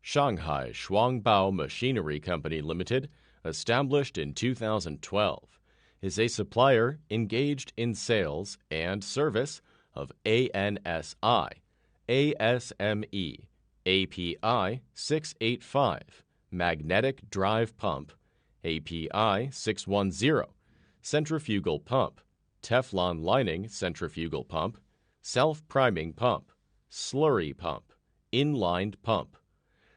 Shanghai Shuangbao Machinery Co Limited, established in 2012, is a supplier engaged in sales and service of ANSI, ASME, API 685, Magnetic Drive Pump, API 610, Centrifugal Pump, Teflon Lining Centrifugal Pump, Self-Priming Pump, Slurry Pump, Inlined Pump.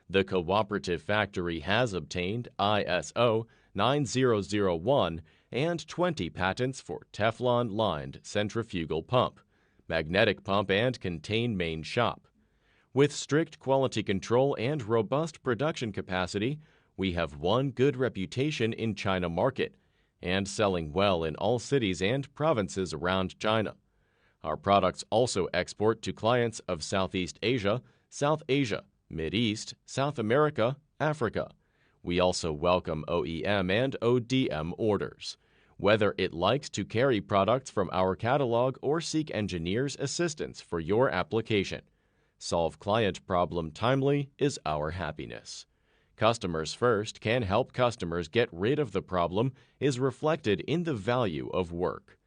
The cooperative factory has obtained ISO 9001 and 20 patents for Teflon-Lined Centrifugal Pump, Magnetic Pump and Contain Main Shop. With strict quality control and robust production capacity, we have won good reputation in China market and selling well in all cities and provinces around China. Our products also export to clients of Southeast Asia, South Asia, Mideast, South America, Africa. We also welcome OEM and ODM orders. Whether it likes to carry products from our catalog or seek engineers' assistance for your application, solve client problem timely is our happiness. Customers first can help customers get rid of the problem is reflected in the value of work.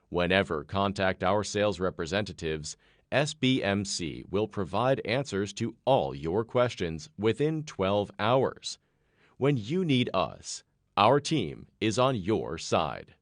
Whenever contact our sales representatives, SBMC will provide answers to all your questions within 12 hours. When you need us, our team is on your side.